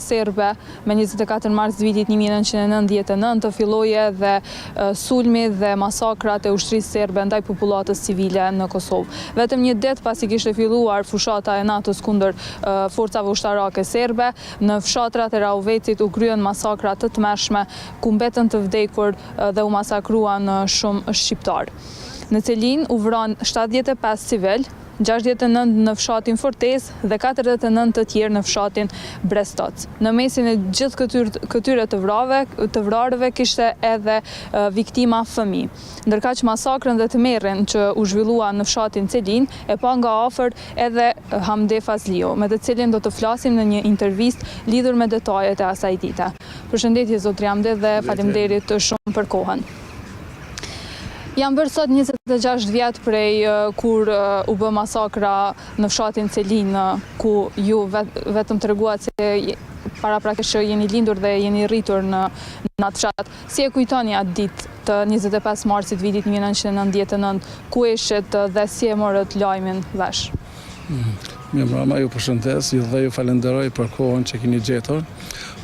serbe me 24 mars vitit 1999 të filloje dhe sulmi dhe masakrat e ushtrisë serbe ndaj popullatës civile në Kosovë. Vetëm një det pasi kishte filluar fushata e NATO-s kundër forcave ushtarake serbe, në fshatrat e Rauvecit u kryen masakra të tmerrshme ku mbetën të vdekur dhe u masakruan shumë shqiptar. Në Celin u vran 75 civil, 69 në fshatin Fortez dhe 49 të tjerë në fshatin Brestoc. Në mesin e gjithë këtyre të vrarëve kishte edhe viktima fëmijë. Ndërkaq masakrën dhe tmerrin që u zhvillua në fshatin Celin e pa nga afër edhe Hamde Fazlio, me të cilin do të flasim në një intervistë lidhur me detajet e asaj dite. Përshëndetje zotri Hamde dhe faleminderit shumë për kohën. Jam bërë sot 26 vjet prej kur u bë masakra në fshatin Celin, ku ju vetëm treguat se paraprakisht jeni lindur dhe jeni rritur në atë fshat. Si e kujtoni atë ditë të 25 marsit vitit 1999, ku ishit dhe si e morët lajmin vesh? Mirë mbrëma, ju përshëndes dhe ju falenderoj për kohën që keni gjetur.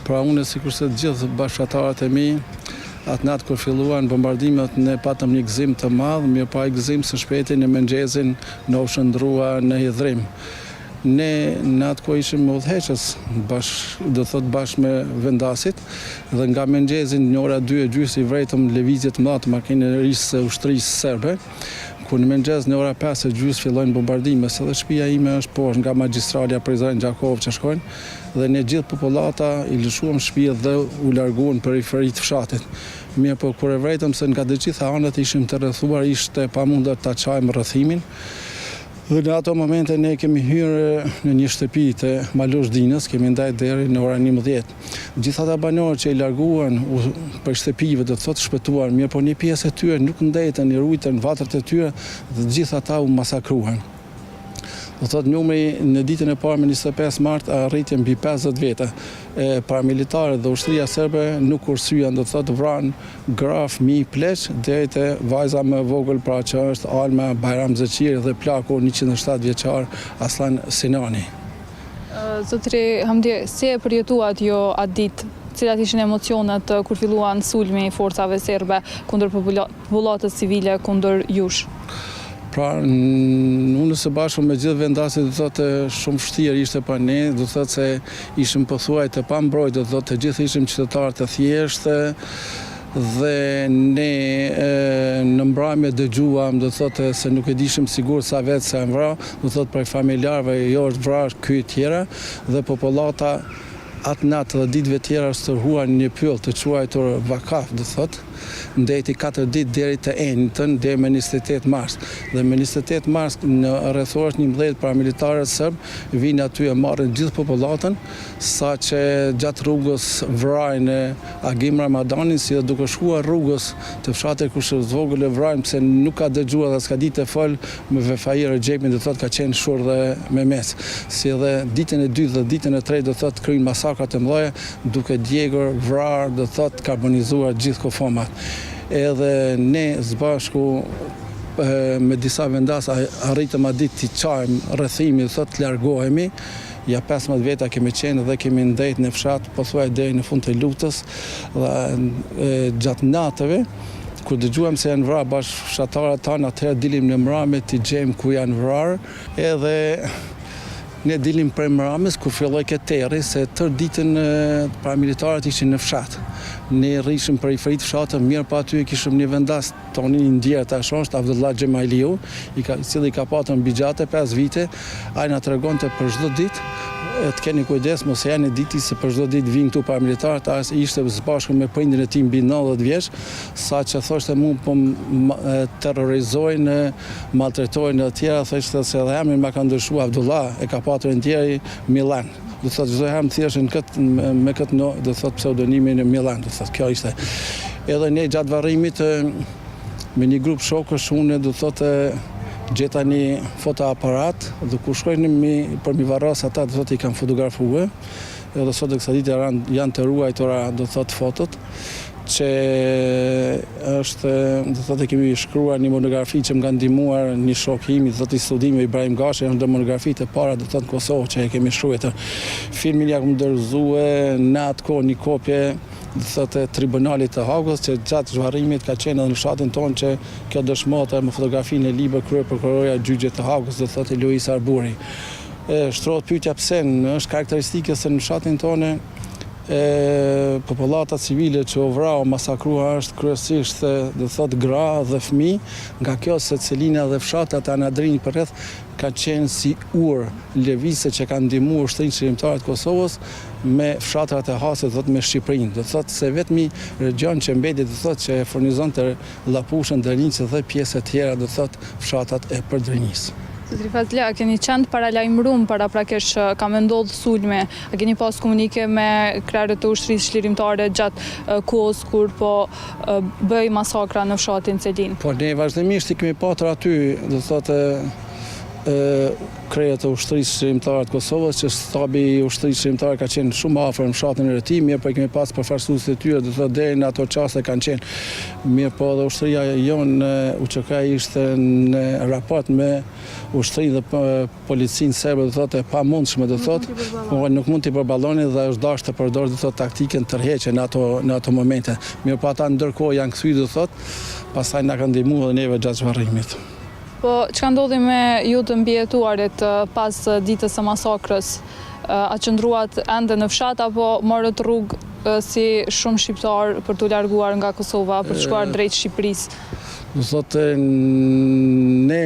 Pra unë sikurse të gjithë bashkëtarët e mi, atë natë kur filluan bombardimet ne patëm një gëzim të madh, mirë pa i gëzim së shpejti në mëngjezin në u shndrua në hidhrim. Ne në atë ku ishim udhëheqës bashkë me vendasit dhe nga mëngjezin në ora 2:30 i vretëm lëvizje të mëdha të makinërisë së ushtrisë serbe, ku në mëngjes në ora 5:30 fillojnë bombardimet, se dhe shtëpia ime është poshtë nga magjistralja Prizren Gjakov që shkojnë, dhe ne gjithë popullata i lëshuam shtëpitë dhe u larguan në periferi të fshatit. Mirë po kur e vretëm se nga të gjitha anët ishim të rrethuar, ishte pamundur ta çajmë rrethimin. Dhe në ato momente ne kemi hyrë në një shtëpi të Malush Dinës, kemi ndajt deri në ora 11. Gjithë ata banorë që i larguan për shtëpive dhe të thotë shpëtuar, mirë po një pjesë e tyre nuk ndajtën, i ruajtën vatrat e tyre dhe gjithë ata u masakruan. Do thotë numri në ditën e parë me 25 mart arriti mbi 50 veta. Paramilitarët dhe ushtria serbe nuk kursyen, do thotë vran gra, fëmijë, pleq deri te vajza më vogël, pra që është Alma Bajram Zeqiri dhe plaku 107 vjeçar Aslan Sinani. Zotri Hamdi, si e përjetuat jo atë ditë? Cilat ishin emocionet kur filluan sulmi i forcave serbe kundër popullatës civile, kundër jush? Pra, unë së bashku me gjithë vendasit do thotë shumë vështirë ishte për ne, do thotë se ishim pothuaj të pambrojtur, do thotë të gjithë ishim qytetarë të thjeshtë dhe ne në mbrëmje dëgjuam, do thotë se nuk e dishim sigurt sa vetë se janë vrarë, do thotë prej familjarëve jo është vrarë ky tjera dhe popullata atë natë dhe ditëve tjera stërhuan një pyll të quajtur Vakaf, do thotë, ndeti 4 ditë deri të enjtën, deri me 28 mars. Dhe me 28 mars në rreth 11 paramilitarët serb vinë aty e marrin gjithë popullatën, saqë gjatë rrugës vrajnë Agim Ramadanin, si dhe duke shkuar rrugës të fshatit Kushërës vogël e vrajnë pse nuk ka dëgjuar dhe s'ka ditë të fol me Vefair Xhepin, do thotë ka qenë shur dhe me mes. Si dhe ditën e 2 dhe ditën e 3 do thotë kryen masakrat e mëdha duke djegur, vrarë, do thotë karbonizuar gjithë kofomat. Edhe ne zbashku me disa vendas arritëm atë ditë të çajmë rrethimin, thotë të largohemi. Ja 15 veta kemi qenë dhe kemi ndajt në fshat, pothuaj deri në fund të lutës dhe gjatë natëve kur dëgjuam se janë vrarë bashkëfshatarët tanë, atëherë dilim në mbrëmje të gjejmë ku janë vrarë, edhe ne dilim prej mbrëmjes kur filloi keteri se tërë ditën paramilitarët ishin në fshat. Ne rrishim periferi të fshatës, mirë pa aty kishim një vendas toni ndjer tash është Abdullah Xhemailiu, i cili ka patur mbi gjatë 5 vite, ai na tregonte për çdo ditë të keni kujdes mos janë diti se për çdo ditë vinë këtu paramilitarët, as ishte së bashku me prindin e tij mbi 90 vjeç, saqë thoshte mua po terrorizojnë, maltretojnë të tjera, thoshte se edhe emrin ma ka ndryshuar Abdullah, e ka patur ndjeri Milan. Do thotë çdo herë thjesht me këtë do thotë pseudonimin e Milan, do thotë kjo ishte. Edhe ne gjatë varrimit me një grup shokësh unë do thotë gjeta një fotoaparat dhe ku shkojnë për mi varras ata do thotë i kanë fotografuar. Edhe sot kësa ditë janë të ruajtura do thotë fotot që është, do thotë kemi shkruar një monografi që më ka ndihmuar një shok im, do thotë i studimeve Ibrahim Gashi, janë monografitë e para do thotë në Kosovë që e kemi shkruar. Filmin ja kam dorëzuar në atë kohë një kopje do thotë tribunalit të Hagës që gjatë zhvarrimit ka qenë edhe në fshatin tonë që kjo dëshmohet me fotografinë e libër krye prokurorja e gjyqit të Hagës, do thotë Luis Arburi. Shtrohet pyetja pse është karakteristike se në fshatin tonë popullata civile që u vrau, masakrua është kryesisht do thotë gra dhe fëmijë, nga kjo se Celina dhe fshatat e Anadrinj përreth ka qenë si urë lëvizje që kanë ndihmuar ushtrinë shërimtare të Kosovës me fshatrat e Hasit, do thotë me Shqipërinë. Do thotë se vetmi region që mbeti do thotë që furnizonte Llapushën, Dreniçën dhe pjesë të tjera do thotë fshatat e Përdrenjisë. Zotri Fazli, a keni qenë paralajmëruar para prakesh ka me ndodhur sulme? A keni pas komunike me krerët të ushtrisë shlirimtare gjatë kohës kur po bëj masakra në fshatin Celin? Po ne vazhdimisht i kemi patur aty, do thotë krejët e ushtrisë shërimtare të Kosovës, që stabi i ushtrisë shërimtare ka qenë shumë afër në fshatin e Reti, mirë po kemi pas përfaqësuesit e tyre, do thotë deri në ato çaste kanë qenë. Mirë po edhe ushtria jonë UÇK ishte në raport me ushtrinë dhe policinë serbe, do thotë e pamundshme, do thotë, po nuk mund t'i përballoni dhe është dashur të përdorë do thotë taktikën tërheqje në ato momente. Mirë po ata ndërkohë janë kthyer, do thotë, pastaj na kanë ndihmuar edhe neve gjatë zhvarrimit. Po, çka ndodhi me ju të mbijetuarit pas ditës së masakrës? A qëndruat ende në fshat apo morët rrugë si shumë shqiptar për t'u larguar nga Kosova, për të shkuar drejt Shqipërisë? Do thotë ne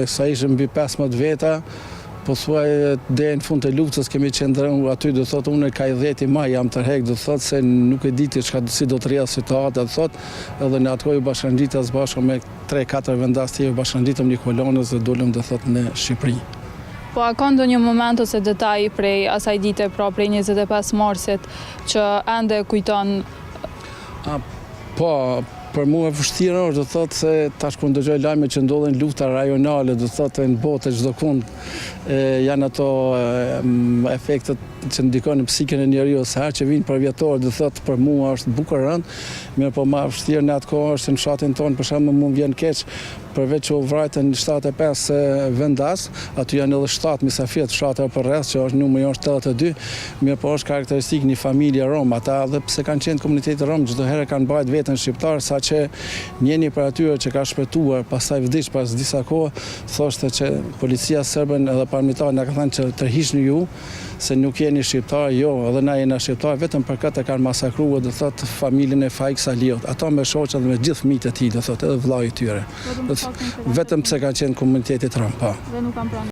sa ishim mbi 15 veta, po thuaj deri në fund të luftës kemi qëndruar aty, do thotë unë ka 10 maj jam tërheq, do thotë se nuk e di si do të rrjedh situata, do thotë, edhe në atë kohë u bashkangjitas bashkë me 3-4 vendas tjerë, u bashkangjitëm një kolonës dhe dolëm do thotë në Shqipëri. Po a ka ndonjë moment ose detaj prej asaj dite, pra prej 25 marsit, që ende kujton? Po, për mua e vështirë është, do thotë se tash kur ndëgjoj lajme që ndodhen lufta rajonale, do thotë në botë çdo kund, janë ato efektet që ndikojnë në psikën e njeriu, sa herë që vinë për vjetor, do thotë për mua është bukur rënd, mirë po më vështirë në atë kohë është në fshatin tonë, për shembull mund vjen keq, përveç që u vrajtën 75 vendas, aty janë edhe 7 mysafirë të fshateve përreth, që është numri është 82, mirë po është karakteristikë një familje rom, ata edhe pse kanë qenë komuniteti rom, çdo herë kanë bajt veten shqiptar, saqë njëri për atyre që ka shpëtuar, pastaj vdiq pas disa kohë, thoshte që policia serbe edhe paramilitarët na ka thënë që tërhiqni ju, se nuk jeni shqiptar, jo, edhe na jena shqiptar, vetëm për këtë kanë masakruar, do thotë familjen e Faik Saliut, ato me shoqat dhe me gjithë fëmijët e tij, do thotë edhe vllai i tyre. Vetëm pse kanë qenë komuniteti rom, po.